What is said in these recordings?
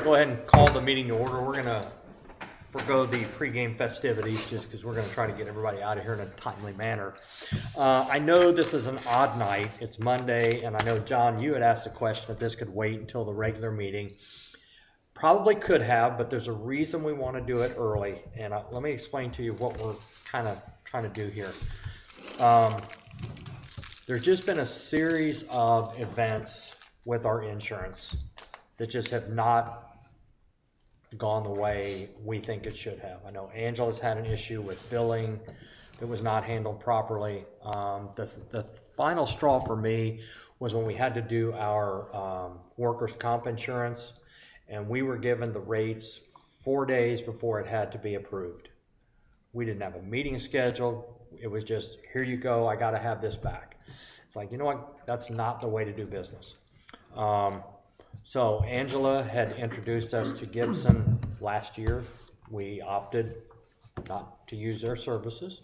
go ahead and call the meeting to order. We're gonna forego the pregame festivities just because we're gonna try to get everybody out of here in a timely manner. I know this is an odd night. It's Monday, and I know, John, you had asked the question if this could wait until the regular meeting. Probably could have, but there's a reason we want to do it early, and let me explain to you what we're kind of trying to do here. There's just been a series of events with our insurance that just have not gone the way we think it should have. I know Angela's had an issue with billing that was not handled properly. The final straw for me was when we had to do our workers' comp insurance, and we were given the rates 4 days before it had to be approved. We didn't have a meeting scheduled. It was just, here you go, I got to have this back. It's like, you know what? That's not the way to do business. So Angela had introduced us to Gibson last year. We opted not to use their services.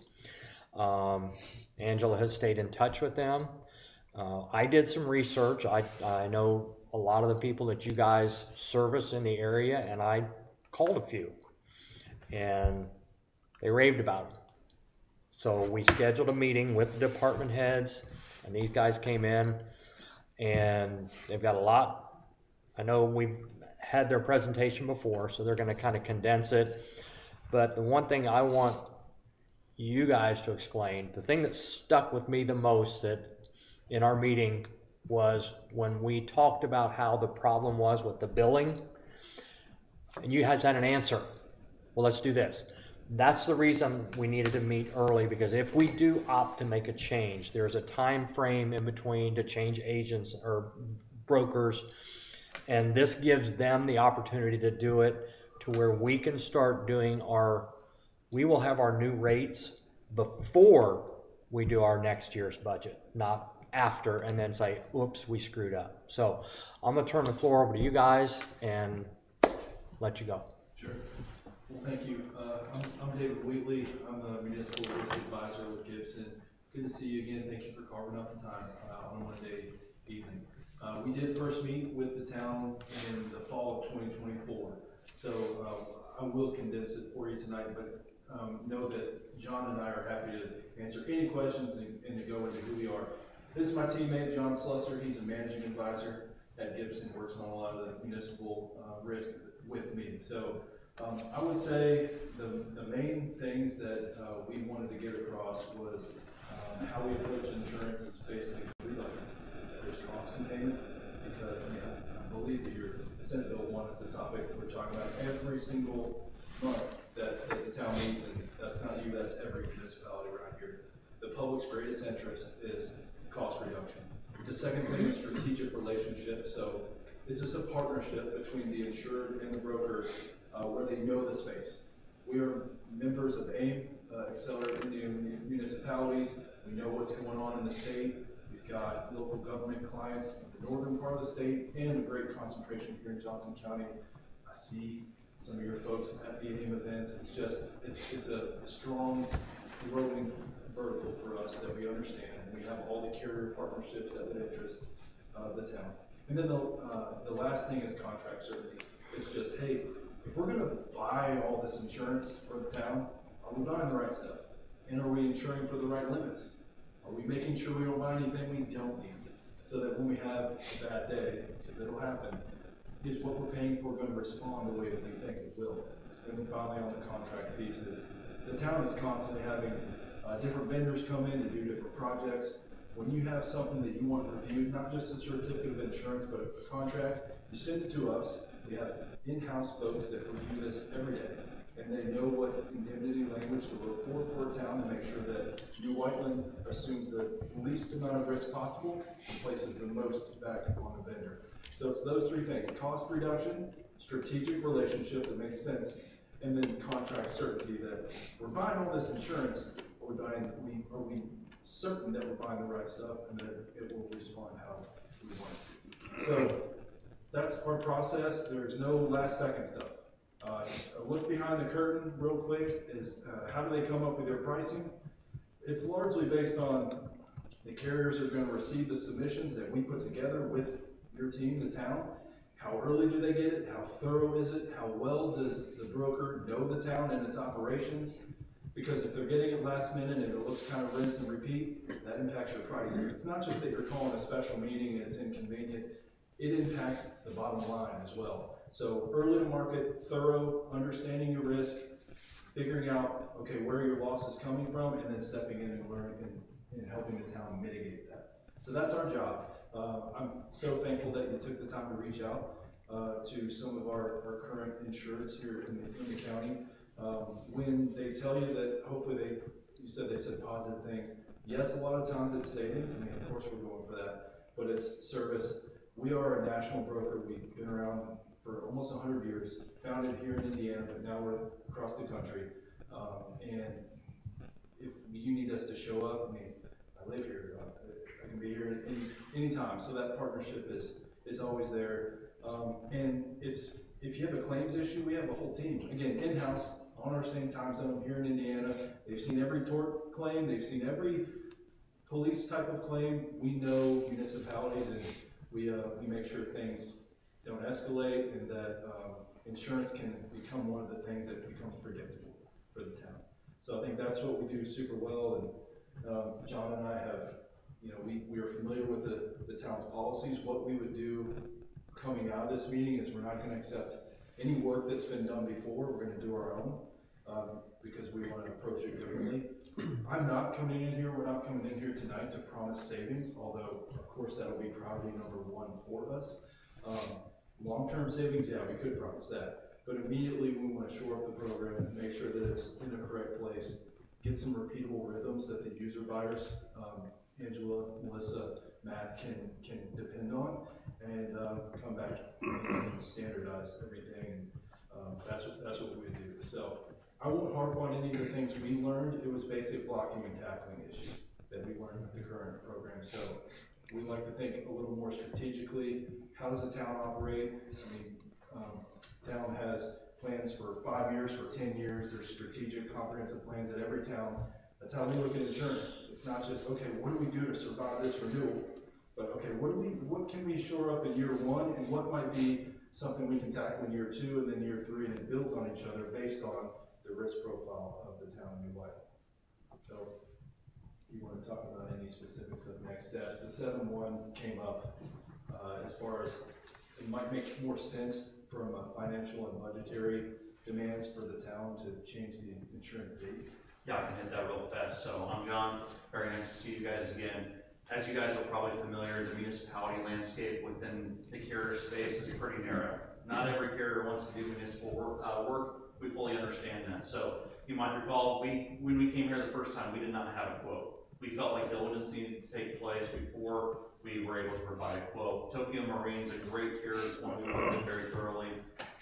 Angela has stayed in touch with them. I did some research. I know a lot of the people that you guys service in the area, and I called a few, and they raved about them. So we scheduled a meeting with the department heads, and these guys came in, and they've got a lot. I know we've had their presentation before, so they're going to kind of condense it. But the one thing I want you guys to explain, the thing that stuck with me the most that in our meeting was when we talked about how the problem was with the billing, and you guys had an answer. Well, let's do this. That's the reason we needed to meet early, because if we do opt to make a change, there's a time frame in between to change agents or brokers, and this gives them the opportunity to do it to where we can start doing we will have our new rates before we do our next year's budget, not after, and then say, oops, we screwed up. So I'm gonna turn the floor over to you guys and let you go. Sure. Well, thank you. I'm David Wheatley. I'm the Municipal Risk Advisor with Gibson. Good to see you again. Thank you for carving out the time on a Monday evening. We did first meet with the town in the fall of 2024. So I will condense it for you tonight, but know that John and I are happy to answer any questions and to go into who we are. This is my teammate, John Slusser. He's a managing advisor at Gibson, works on a lot of the municipal risk with me. So I would say the main things that we wanted to get across was how we approach insurance is basically 3 buckets. There's cost containment, because I believe that your Senate Bill 1 is a topic we're talking about every single month that the town needs, and that's not you, that's every municipality around here. The public's greatest interest is cost reduction. The second thing is strategic relationship. So this is a partnership between the insured and the broker where they know the space. We are members of AIM, Accelerated Indian Municipalities. We know what's going on in the state. We've got local government clients in the northern part of the state and a great concentration here in Johnson County. I see some of your folks at the AIM events. It's a strong, growing vertical for us that we understand. We have all the carrier partnerships that would interest the town. And then the last thing is contract certainty. It's just, hey, if we're going to buy all this insurance for the town, are we buying the right stuff? And are we insuring for the right limits? Are we making sure we don't buy anything we don't need? So that when we have a bad day, because it'll happen, is what we're paying for going to respond the way that we think it will? And then finally on the contract pieces, the town is constantly having different vendors come in to do different projects. When you have something that you want reviewed, not just a certificate of insurance, but a contract, you send it to us. We have in-house folks that review this every day, and they know what indemnity language to look for a town to make sure that New Whiteland assumes the least amount of risk possible and places the most back on the vendor. So it's those 3 things: cost reduction, strategic relationship that makes sense, and then contract certainty that we're buying all this insurance. Are we certain that we're buying the right stuff and that it will respond how we want it to? So that's our process. There's no last second stuff. A look behind the curtain real quick is how do they come up with their pricing? It's largely based on the carriers are going to receive the submissions that we put together with your team, the town. How early do they get it? How thorough is it? How well does the broker know the town and its operations? Because if they're getting it last minute and it looks kind of rinse and repeat, that impacts your pricing. It's not just that you're calling a special meeting and it's inconvenient, it impacts the bottom line as well. So early to market, thorough, understanding your risk, figuring out, okay, where your loss is coming from, and then stepping in and learning and helping the town mitigate that. So that's our job. I'm so thankful that you took the time to reach out to some of our current insureds here in the county. When they tell you that, hopefully you said positive things. Yes, a lot of times it's savings. I mean, of course we're going for that, but it's service. We are a national broker. We've been around for almost 100 years, founded here in Indiana, but now we're across the country. And if you need us to show up, I mean, I live here. I can be here anytime. So that partnership is always there. And if you have a claims issue, we have a whole team. Again, in-house, on our same time zone here in Indiana. They've seen every tort claim. They've seen every police type of claim. We know municipalities, and we make sure things don't escalate, and that insurance can become one of the things that becomes predictable for the town. So I think that's what we do super well, and John and I have, we are familiar with the town's policies. What we would do coming out of this meeting is we're not going to accept any work that's been done before. We're going to do our own because we want to approach it differently. I'm not coming in here, we're not coming in here tonight to promise savings, although of course that'll be priority number one for us. Long-term savings, yeah, we could promise that. But immediately we want to shore up the program, make sure that it's in the correct place, get some repeatable rhythms that the user buyers, Angela, Melissa, Matt can depend on, and come back and standardize everything. And that's what we do. So I won't harp on any of the things we learned. It was basic blocking and tackling issues that we learned with the current program. So we like to think a little more strategically. How does a town operate? I mean, town has plans for 5 years, for 10 years. There's strategic, comprehensive plans at every town. That's how we look at insurance. It's not just, okay, what do we do to survive this renewal? But okay, what can we shore up in year one, and what might be something we can tackle in year two, and then year three, and it builds on each other based on the risk profile of the town of New Whiteland. So, you want to talk about any specifics of next steps? The 7-1 came up as far as it might make more sense from financial and budgetary demands for the town to change the insurance date. Yeah, I can hit that real fast. So I'm John. Very nice to see you guys again. As you guys are probably familiar, the municipality landscape within the carrier space is pretty narrow. Not every carrier wants to do municipal work. We fully understand that. So you might recall, when we came here the first time, we did not have a quote. We felt like diligence needed to take place before we were able to provide a quote. Tokyo Marine's a great carrier. It's one we worked with very thoroughly.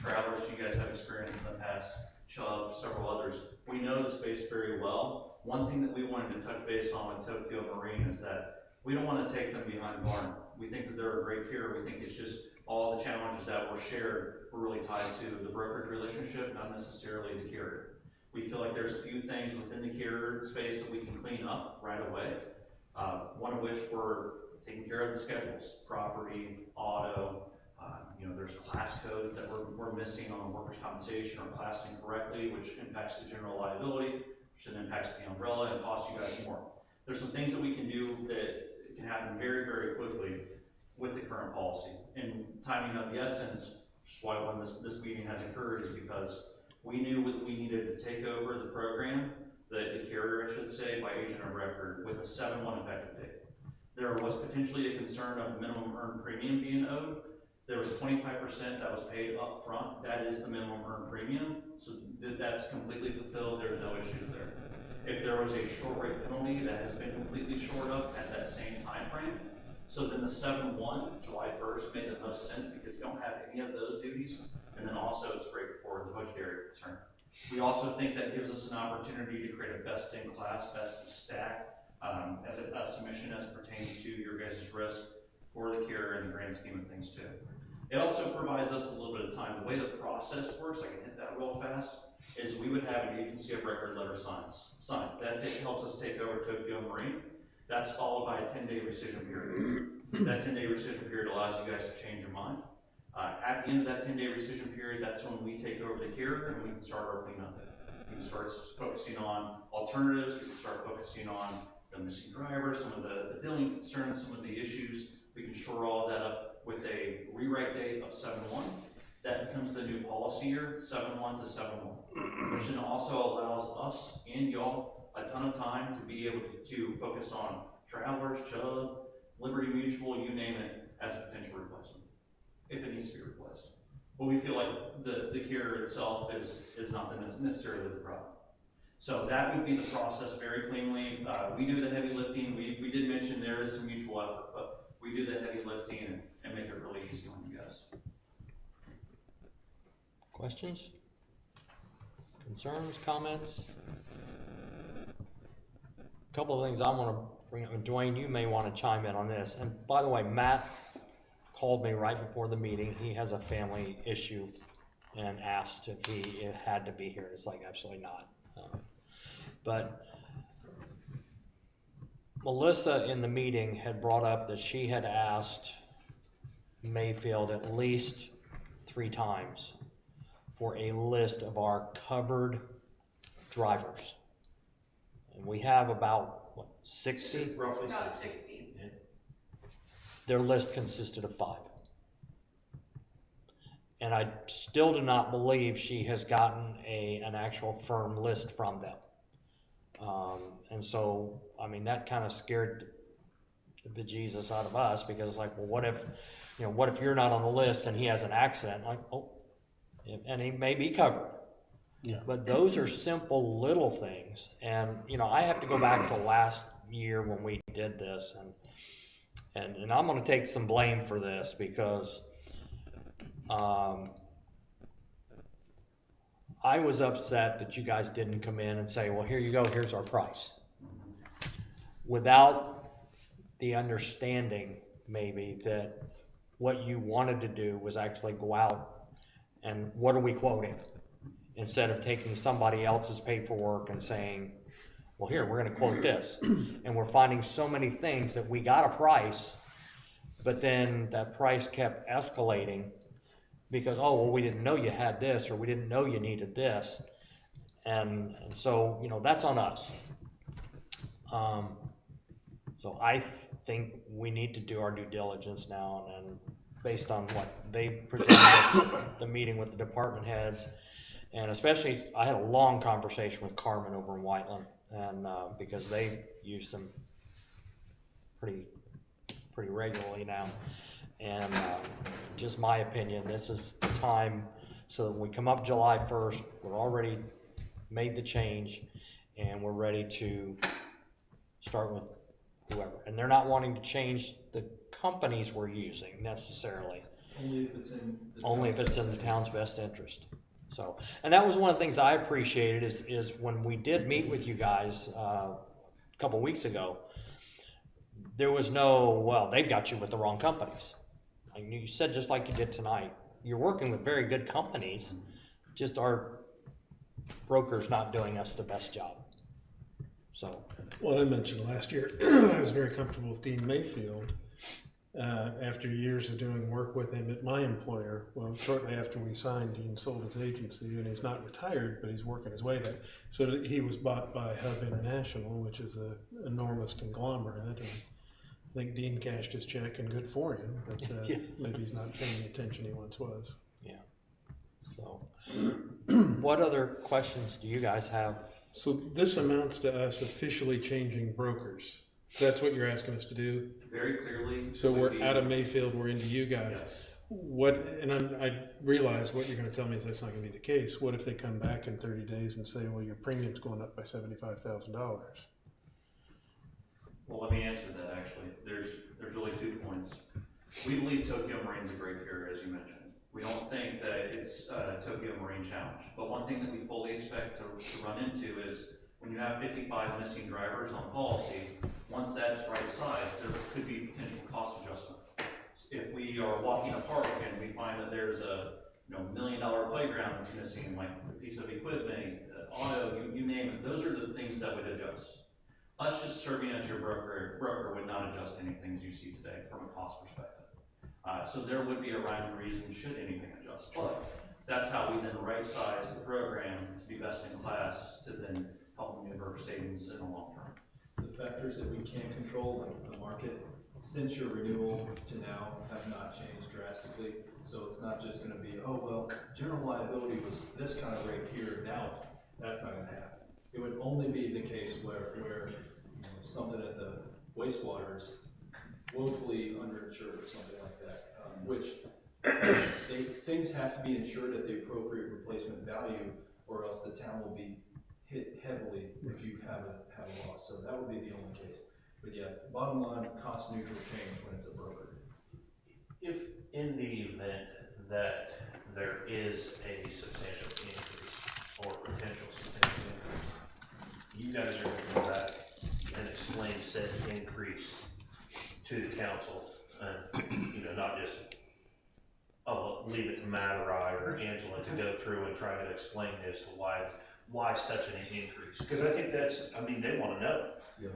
Travelers, you guys have experience in the past. Chubb, several others. We know the space very well. One thing that we wanted to touch base on with Tokyo Marine is that we don't want to take them behind barn. We think that they're a great carrier. We think it's just all the challenges that were shared were really tied to the brokerage relationship, not necessarily the carrier. We feel like there's a few things within the carrier space that we can clean up right away. One of which we're taking care of the schedules, property, auto. There's class codes that we're missing on workers' compensation or classed incorrectly, which impacts the general liability, which then impacts the umbrella and costs you guys more. There's some things that we can do that can happen very, very quickly with the current policy. And timing of the essence, which is why when this meeting has occurred, is because we knew that we needed to take over the program, the carrier, I should say, by agent of record with a 7-1 effective date. There was potentially a concern of minimum earned premium being owed. There was 25% that was paid up front. That is the minimum earned premium. So that's completely fulfilled. There's no issues there. If there was a short rate penalty, that has been completely shored up at that same time frame. So then the 7-1, July 1st, made the most sense because you don't have any of those duties. And then also it's great for the budgetary concern. We also think that gives us an opportunity to create a best in class, best of stack as a submission as pertains to your guys' risk for the carrier in the grand scheme of things too. It also provides us a little bit of time. The way the process works, I can hit that real fast, is we would have an agency of record letter signed. That helps us take over Tokyo Marine. That's followed by a 10-day rescission period. That 10-day rescission period allows you guys to change your mind. At the end of that 10-day rescission period, that's when we take over the carrier and we can start our cleanup. We can start focusing on alternatives, we can start focusing on the missing drivers, some of the billing concerns, some of the issues. We can shore all that up with a rewrite date of 7/1. That becomes the new policy year, 7/1 to 7/1, which then also allows us and y'all a ton of time to be able to focus on Travelers, Chubb, Liberty Mutual, you name it, as a potential replacement, if it needs to be replaced. But we feel like the carrier itself is not necessarily the problem. So that would be the process very cleanly. We do the heavy lifting. We did mention there is some mutual effort, but we do the heavy lifting and make it really easy on you guys. Questions? Concerns, comments? A couple of things I want to bring up, and Dwayne, you may want to chime in on this. And by the way, Matt called me right before the meeting. He has a family issue and asked if he had to be here. It's like, absolutely not. But Melissa in the meeting had brought up that she had asked Mayfield at least 3 times for a list of our covered drivers. And we have about, what, 60? Roughly About 60. 60. Their list consisted of 5. And I still do not believe she has gotten an actual firm list from them. And so, I mean, that kind of scared the bejesus out of us, because it's like, well, what if you're not on the list and he has an accident? Like, oh, and he may be covered. Yeah. But those are simple little things. And, I have to go back to last year when we did this, and I'm going to take some blame for this, because I was upset that you guys didn't come in and say, well, here you go, here's our price, without the understanding maybe that what you wanted to do was actually go out and what are we quoting, instead of taking somebody else's paperwork and saying, well, here, we're going to quote this. And we're finding so many things that we got a price, but then that price kept escalating because, oh, well, we didn't know you had this, or we didn't know you needed this. And so, that's on us. So I think we need to do our due diligence now, and based on what they presented at the meeting with the department heads, and especially, I had a long conversation with Carmen over in Whiteland, and because they use them pretty regularly now. And just my opinion, this is the time, so that when we come up July 1st, we're already made the change, and we're ready to start with whoever. And they're not wanting to change the companies we're using necessarily. Only if it's in the town's best interest. So, and that was one of the things I appreciated is when we did meet with you guys a couple weeks ago, there was no, well, they've got you with the wrong companies. Like you said, just like you did tonight, you're working with very good companies, just our broker's not doing us the best job. So. Well, I mentioned last year, I was very comfortable with Dean Mayfield. After years of doing work with him at my employer, well, shortly after we signed, Dean sold his agency, and he's not retired, but he's working his way there. So that he was bought by Hub International, which is an enormous conglomerate, and I think Dean cashed his check, and good for him, but Yeah. maybe he's not paying the attention he once was. Yeah. So, what other questions do you guys have? So this amounts to us officially changing brokers. That's what you're asking us to do? Very clearly. So we're out of Mayfield, we're into you guys. Yes. I realize what you're going to tell me is that's not going to be the case. What if they come back in 30 days and say, well, your premium's going up by $75,000? Well, let me answer that actually. There's really 2 points. We believe Tokyo Marine's a great carrier, as you mentioned. We don't think that it's a Tokyo Marine challenge. But one thing that we fully expect to run into is when you have 55 missing drivers on policy, once that's right size, there could be potential cost adjustment. If we are walking a park and we find that there's a $1 million playground that's missing, like a piece of equipment, auto, you name it, those are the things that would adjust. Us just serving as your broker would not adjust any things you see today from a cost perspective. So there would be a rhyme and reason should anything adjust, but that's how we then right-size the program to be best in class to then help maneuver savings in the long term. The factors that we can't control, like the market, since your renewal to now have not changed drastically. So it's not just gonna be, oh, well, general liability was this kind of rate here, now that's not gonna happen. It would only be the case where you know, something at the wastewater is woefully underinsured or something like that, which things have to be insured at the appropriate replacement value, or else the town will be hit heavily if you have a loss. So that would be the only case. But yeah, bottom line, cost neutral change when it's a broker. If in the event that there is a substantial increase or potential substantial increase, you guys are going to come back and explain said increase to the council, you know, not just, oh, leave it to Matt or I or Angela to go through and try to explain as to why such an increase. Because I think that's, I mean, they want to know. Yeah.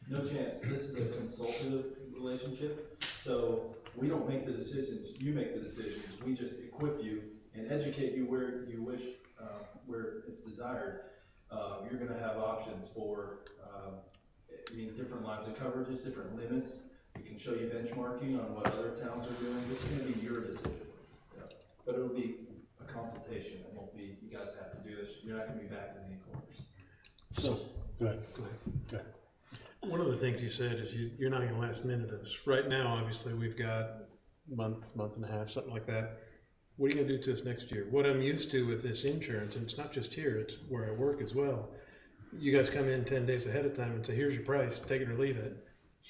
No chance. This is a consultative relationship, so we don't make the decisions, you make the decisions. We just equip you and educate you where you wish, where it's desired. You're gonna have options for, different lines of coverages, different limits. We can show you benchmarking on what other towns are doing. It's gonna be your decision. Yeah. But it'll be a consultation. It won't be, you guys have to do this. You're not gonna be backed in any corners. So, go ahead. One of the things you said is you're not gonna last minute us. Right now, obviously, we've got month and a half, something like that. What are you gonna do to us next year? What I'm used to with this insurance, and it's not just here, it's where I work as well. You guys come in 10 days ahead of time and say, here's your price, take it or leave it.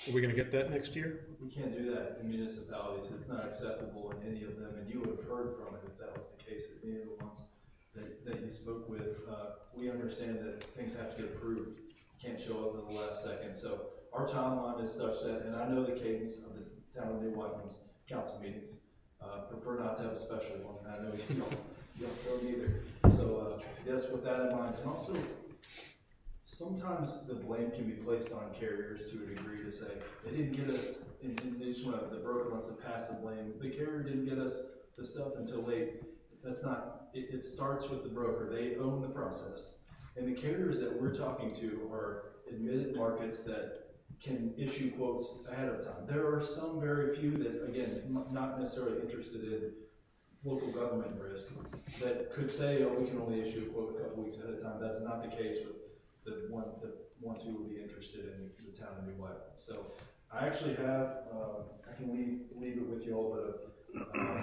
Are we gonna get that next year? We can't do that in municipalities. It's not acceptable in any of them, and you would have heard from it if that was the case at any of the ones that you spoke with. We understand that things have to get approved. Can't show up at the last second. So our timeline is such that, and I know the cadence of the town of New Whiteland's council meetings. Prefer not to have a special one. I know you don't feel either. So yes, with that in mind, and also sometimes the blame can be placed on carriers to a degree to say they didn't get us, and they just want the broker wants to pass the blame. The carrier didn't get us the stuff until late. That's not. It starts with the broker. They own the process. And the carriers that we're talking to are admitted markets that can issue quotes ahead of time. There are some very few that, again, not necessarily interested in local government risk, that could say, oh, we can only issue a quote a couple weeks ahead of time. That's not the case with the ones who would be interested in the town of New Whiteland. So I actually have, I can leave it with you all, but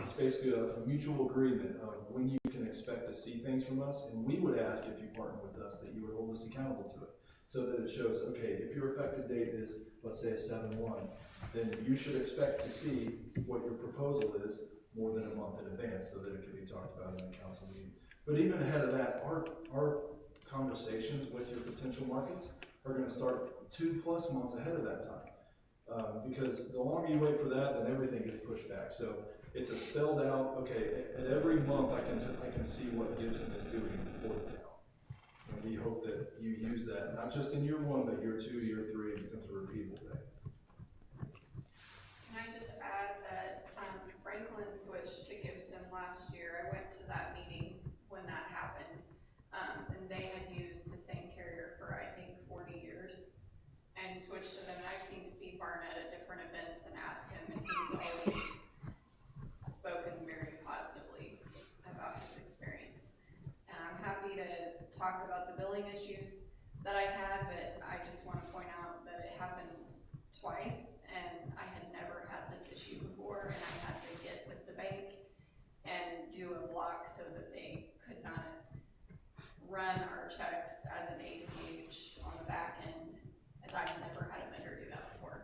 it's basically a mutual agreement of when you can expect to see things from us, and we would ask if you partner with us that you would hold us accountable to it, so that it shows, okay, if your effective date is, let's say, a 7/1, then you should expect to see what your proposal is more than a month in advance, so that it can be talked about in the council meeting. But even ahead of that, our conversations with your potential markets are going to start 2+ months ahead of that time, because the longer you wait for that, then everything gets pushed back. So it's a spelled out, okay, at every month I can see what Gibson is doing for the town. And we hope that you use that, not just in year 1, but year 2, year 3, it becomes a repeatable thing. Can I just add that Franklin switched to Gibson last year. I went to that meeting when that happened, and they had used the same carrier for, I think, 40 years, and switched to them. And I've seen Steve Barnett at different events and asked him, and he's always spoken very positively about his experience. And I'm happy to talk about the billing issues that I had, but I just want to point out that it happened twice, and I had never had this issue before, and I had to get with the bank and do a block so that they could not run our checks as an ACH on the back end, as I've never had a vendor do that before.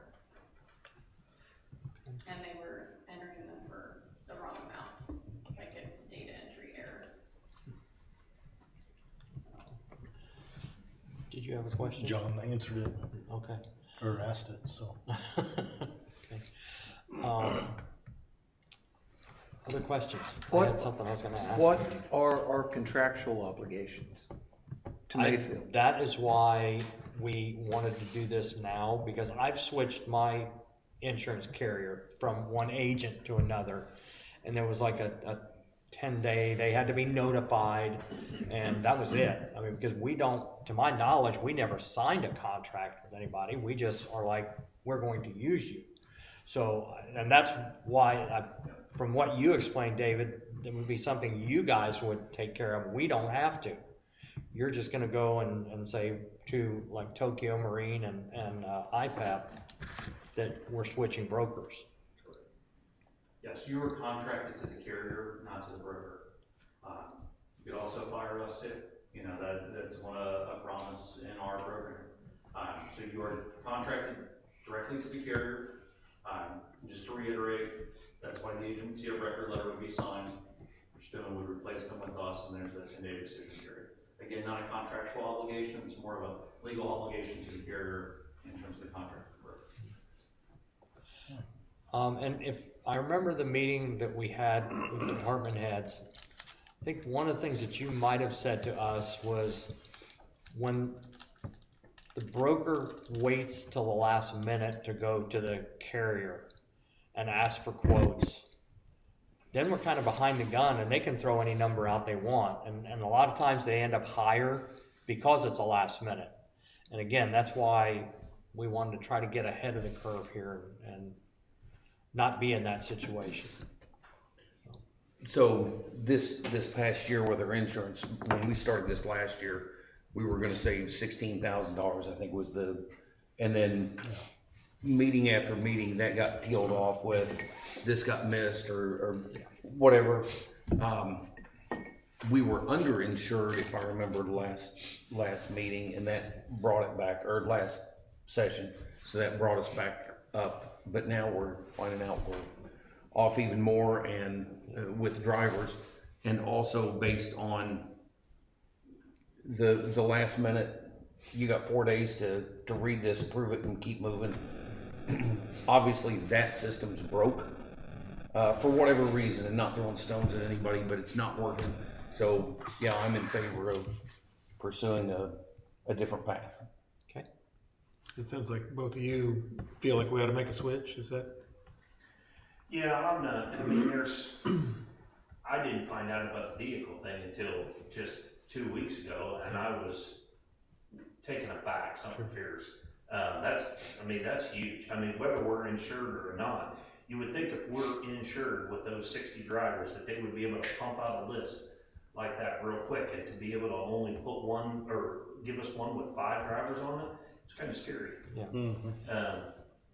And they were entering them for the wrong amounts, like a data entry error. Did you have a question? John answered it, Okay. or asked it, so. Okay. Other questions? I What- had something I was gonna ask. What are our contractual obligations to Mayfield? That is why we wanted to do this now, because I've switched my insurance carrier from one agent to another. And there was like a 10-day, they had to be notified, and that was it. I mean, because we don't, to my knowledge, we never signed a contract with anybody. We just are like, we're going to use you. So, and that's why, from what you explained, David, it would be something you guys would take care of. We don't have to. You're just gonna go and say to like Tokyo Marine and IPAP that we're switching brokers. Yes, you were contracted to the carrier, not to the broker. You could also fire us too. You know, that's a promise in our program. So you are contracted directly to the carrier. Just to reiterate, that's why the agency of record letter would be signed, which then would replace them with us, and there's the 10-day decision period. Again, not a contractual obligation, it's more of a legal obligation to the carrier in terms of the contract. And if I remember the meeting that we had with department heads, I think one of the things that you might have said to us was when the broker waits till the last minute to go to the carrier and ask for quotes, then we're kind of behind the gun and they can throw any number out they want. And a lot of times they end up higher because it's a last minute. And again, that's why we wanted to try to get ahead of the curve here and not be in that situation. So this past year with our insurance, when we started this last year, we were gonna save $16,000, I think was and then meeting after meeting, that got peeled off with, this got missed or whatever. We were underinsured, if I remember the last meeting, and that brought it back, or last session, so that brought us back up. But now we're finding out we're off even more, and with drivers, and also based on the last minute, you got 4 days to read this, approve it, and keep moving. Obviously that system's broke for whatever reason, and not throwing stones at anybody, but it's not working. So yeah, I'm in favor of pursuing a different path. Okay. It sounds like both of you feel like we ought to make a switch, is that? Yeah, I'm not, I mean, I didn't find out about the vehicle thing until just 2 weeks ago, and I was taken aback, something fierce. That's huge. I mean, whether we're insured or not, you would think if we're insured with those 60 drivers that they would be able to pump out a list like that real quick, and to be able to only put one or give us one with 5 drivers on it, it's kind of scary. Yeah. Mm-hmm.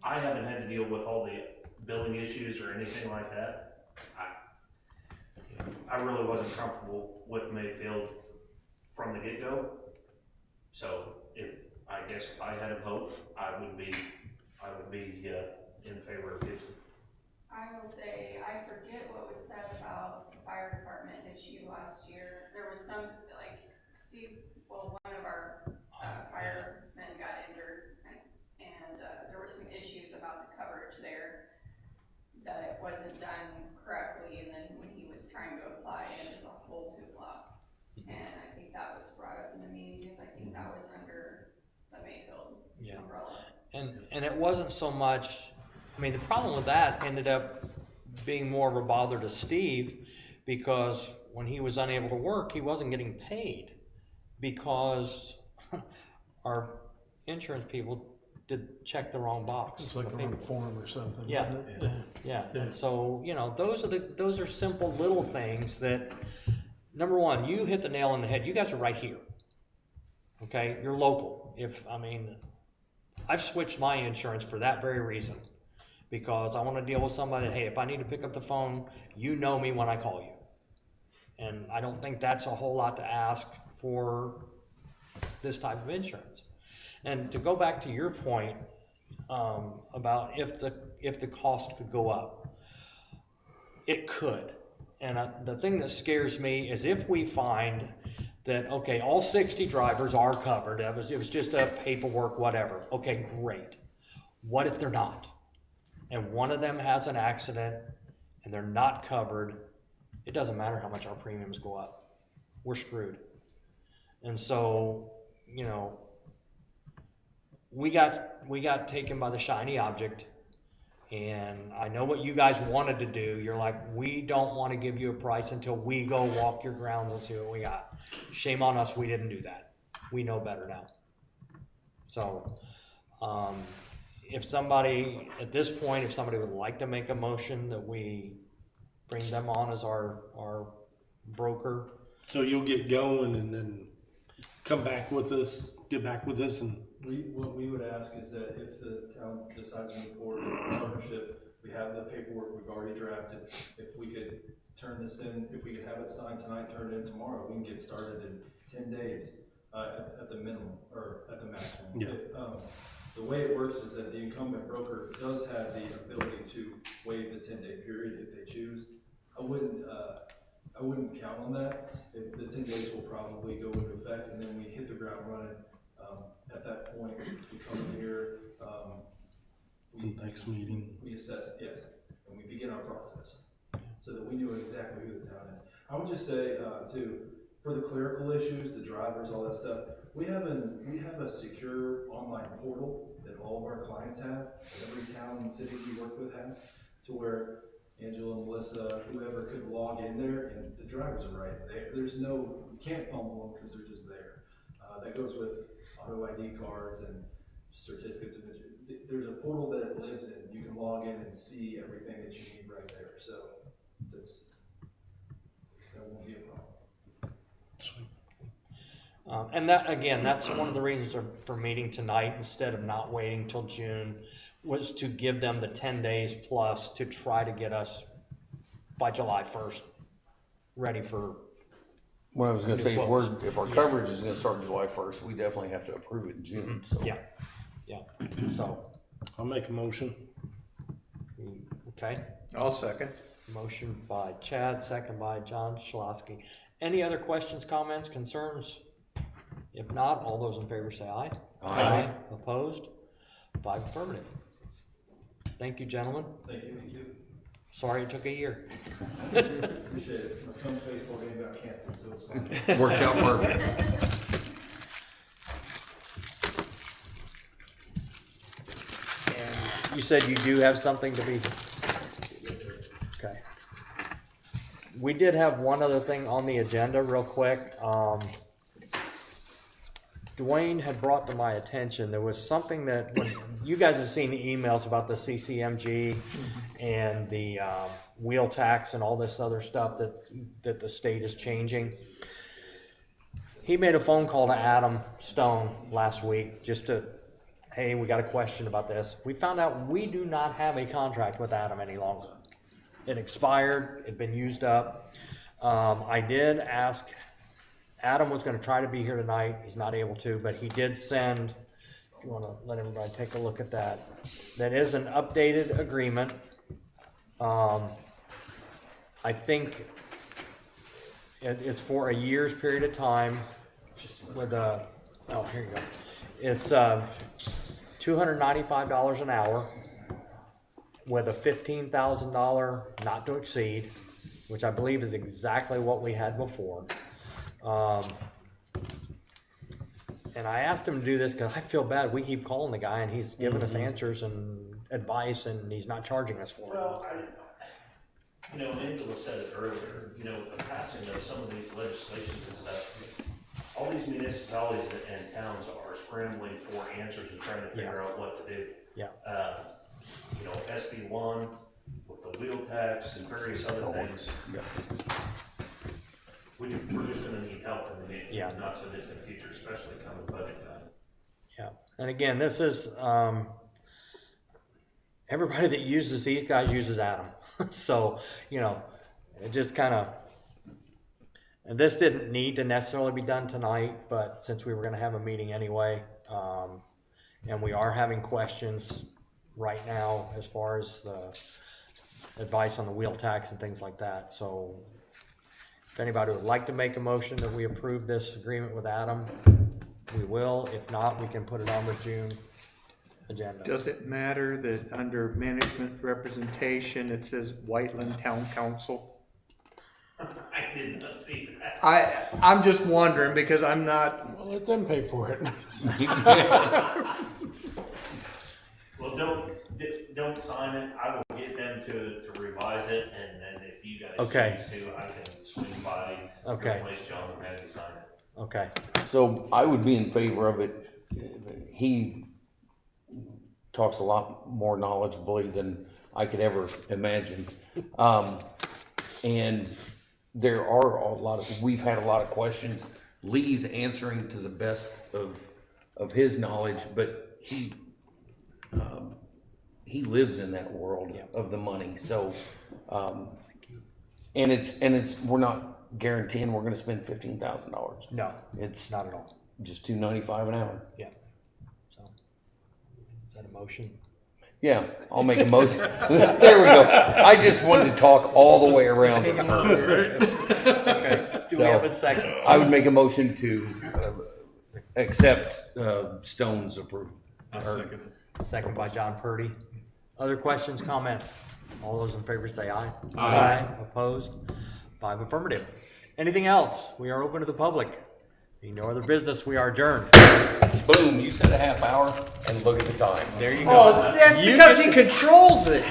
I haven't had to deal with all the billing issues or anything like that. I really wasn't comfortable with Mayfield from the get-go. So I guess if I had a vote, I would be in favor of Gibson. I will say, I forget what was said about the fire department issue last year. There was some, like, one of our firemen got injured, and there were some issues about the coverage there, that it wasn't done correctly, and then when he was trying to apply it, it was a whole hoopla. And I think that was brought up in the meeting, because I think that was under the Mayfield umbrella. And it wasn't so much, I mean, the problem with that ended up being more of a bother to Steve, because when he was unable to work, he wasn't getting paid because our insurance people did check the wrong box. It's like the wrong form or something. Yeah. Isn't it? Yeah, and so, you know, those are simple little things that, number one, you hit the nail on the head. You guys are right here. Okay, you're local. I've switched my insurance for that very reason, because I want to deal with somebody. Hey, if I need to pick up the phone, you know me when I call you. And I don't think that's a whole lot to ask for this type of insurance. And to go back to your point about if the cost could go up, it could. And the thing that scares me is if we find that, okay, all 60 drivers are covered, it was just a paperwork, whatever. Okay, great. What if they're not? And one of them has an accident and they're not covered, it doesn't matter how much our premiums go up. We're screwed. And so, you know, we got taken by the shiny object, And I know what you guys wanted to do. You're like, we don't want to give you a price until we go walk your grounds and see what we got. Shame on us, we didn't do that. We know better now. So, if somebody, at this point, if somebody would like to make a motion that we bring them on as our broker, So you'll get going and then come back with us, get back with us and. What we would ask is that if the town decides to move forward with a partnership, we have the paperwork we've already drafted. If we could turn this in, if we could have it signed tonight, turn it in tomorrow, we can get started in 10 days at the minimum, or at the maximum. Yeah. The way it works is that the incumbent broker does have the ability to waive the 10-day period if they choose. I wouldn't count on that. If the 10 days will probably go into effect, and then we hit the ground running. At that point, we come in here, Next meeting. we assess, yes, and we begin our process, so that we know exactly who the town is. I would just say, too, for the clerical issues, the drivers, all that stuff, we have a secure online portal that all of our clients have, that every town and city we work with has, to where Angela, Melissa, whoever could log in there, and the drivers are right there. There's no, you can't fumble them because they're just there. That goes with auto ID cards and certificates of insurance. There's a portal that it lives in. You can log in and see everything that you need right there. So that won't be a problem. and that, again, that's one of the reasons for meeting tonight instead of not waiting till June, was to give them the 10 days plus to try to get us by July 1st ready for. What I was gonna New say, quotes. if our coverage is gonna start July 1st, we definitely have to approve it in June, so. Yeah, so, I'll make a motion. okay, I'll second. motion by Chad, second by John Schlosky. Any other questions, comments, concerns? If not, all those in favor say aye. Aye. Opposed? 5 affirmative. Thank you, gentlemen. Thank you. Sorry it took a year. Appreciate it. My son's baseball game got canceled, so it's fine. Worked out perfect. You said you do have something to be. Okay. We did have one other thing on the agenda real quick. Dwayne had brought to my attention, there was something that, when you guys have seen the emails about the CCMG and the wheel tax and all this other stuff that the state is changing. He made a phone call to Adam Stone last week just to, hey, we got a question about this. We found out we do not have a contract with Adam any longer. It expired, it'd been used up. I did ask, Adam was gonna try to be here tonight, he's not able to, but he did send, if you wanna let everybody take a look at that. That is an updated agreement. I think it's for a year's period of time with a, oh, here you go. It's $295 an hour with a $15,000 not to exceed, which I believe is exactly what we had before. And I asked him to do this because I feel bad. We keep calling the guy and he's giving us answers and advice and he's not charging us for it. Well, Angela said it earlier, with the passing of some of these legislations and stuff, all these municipalities and towns are scrambling for answers and trying to figure out what to do. Yeah. SB1 with the wheel tax and various other things. We're just gonna need help in the not so distant future, especially come budget time. Yeah. And again, this is, everybody that uses these guys uses Adam. So, it just kind of, and this didn't need to necessarily be done tonight, but since we were going to have a meeting anyway, and we are having questions right now as far as the advice on the wheel tax and things like that. So if anybody would like to make a motion that we approve this agreement with Adam, we will. If not, we can put it on the June agenda. Does it matter that under management representation, it says Whiteland Town Council? I did not see that. I'm just wondering because I'm not. Well, let them pay for it. Well, don't don't sign it, I will get them to revise it, and then if you guys Okay. choose to, I can swing by Okay. your place, John, and have you sign it. Okay, So I would be in favor of it. He talks a lot more knowledgeably than I could ever imagine. And there are we've had a lot of questions. Lee's answering to the best of his knowledge, but he lives in that world of the money. So, and it's we're not guaranteeing we're going to spend $15,000. no, It's not at all, just $295 an hour. yeah. So, is that a motion? Yeah, I'll make a motion. There we go. I just wanted to talk all the way around. Okay, do we have a second? I would make a motion to accept Stone's approval. Second by John Purdy. Other questions, comments? All those in favor say aye. Aye. Opposed? 5 affirmative. Anything else? We are open to the public. Being no other business, we are adjourned. Boom, you said a half hour and look at the time. There you go. Oh, that's You because get he controls it.